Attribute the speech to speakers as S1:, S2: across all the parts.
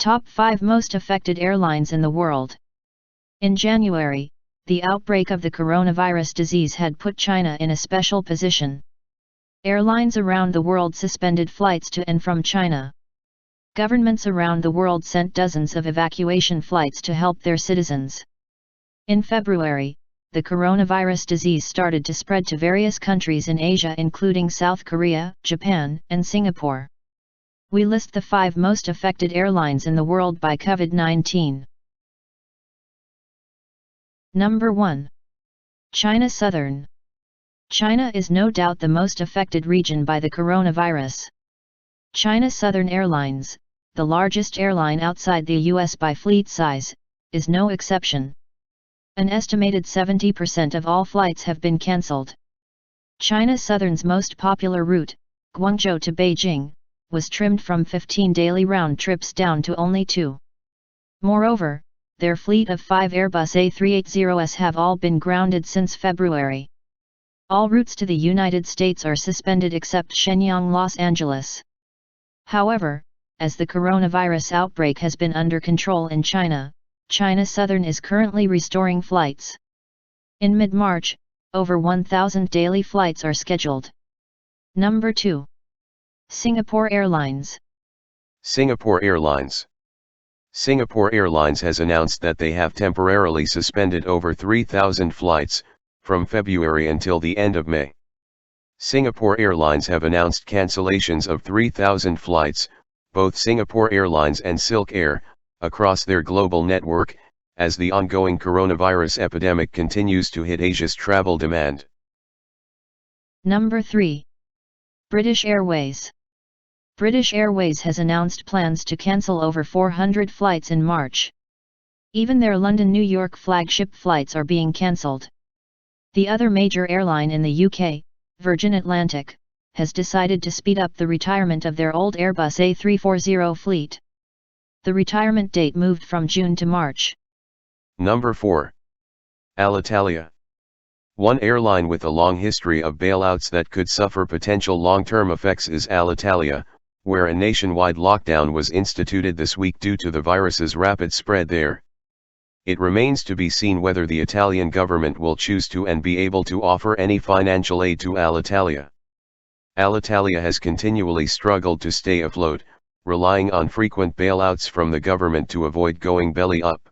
S1: Top 5 most affected airlines in the world. In January, the outbreak of the coronavirus disease had put China in a special position. Airlines around the world suspended flights to and from China. Governments around the world sent dozens of evacuation flights to help their citizens. In February, the coronavirus disease started to spread to various countries in Asia including South Korea, Japan, and Singapore. We list the 5 most affected airlines in the world by COVID-19. Number 1. China Southern. China is no doubt the most affected region by the coronavirus. China Southern Airlines, the largest airline outside the US by fleet size, is no exception. An estimated 70% of all flights have been cancelled. China Southern's most popular route, Guangzhou to Beijing, was trimmed from 15 daily round trips down to only 2. Moreover, their fleet of 5 Airbus A380s have all been grounded since February. All routes to the United States are suspended except Shenyang-Los Angeles. However, as the coronavirus outbreak has been under control in China, China Southern is currently restoring flights. In mid-March, over 1,000 daily flights are scheduled. Number 2. Singapore Airlines.
S2: Singapore Airlines. Singapore Airlines has announced that they have temporarily suspended over 3,000 flights, from February until the end of May. Singapore Airlines have announced cancellations of 3,000 flights, both Singapore Airlines and Silk Air, across their global network, as the ongoing coronavirus epidemic continues to hit Asia's travel demand.
S1: Number 3. British Airways. British Airways has announced plans to cancel over 400 flights in March. Even their London-New York flagship flights are being cancelled. The other major airline in the UK, Virgin Atlantic, has decided to speed up the retirement of their old Airbus A340 fleet. The retirement date moved from June to March.
S2: Number 4. Alitalia. One airline with a long history of bailouts that could suffer potential long-term effects is Alitalia, where a nationwide lockdown was instituted this week due to the virus's rapid spread there. It remains to be seen whether the Italian government will choose to and be able to offer any financial aid to Alitalia. Alitalia has continually struggled to stay afloat, relying on frequent bailouts from the government to avoid going belly up.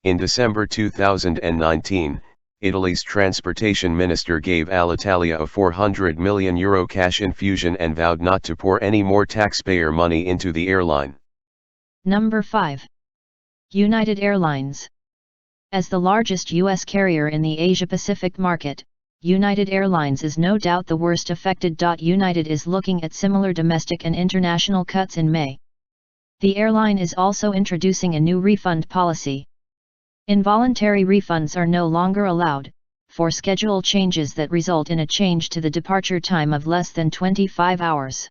S2: In December 2019, Italy's transportation minister gave Alitalia a €400 million cash infusion and vowed not to pour any more taxpayer money into the airline.
S1: Number 5. United Airlines. As the largest U.S. carrier in the Asia-Pacific market, United Airlines is no doubt the worst affected. United is looking at similar domestic and international cuts in May. The airline is also introducing a new refund policy. Involuntary refunds are no longer allowed, for schedule changes that result in a change to the departure time of less than 25 hours.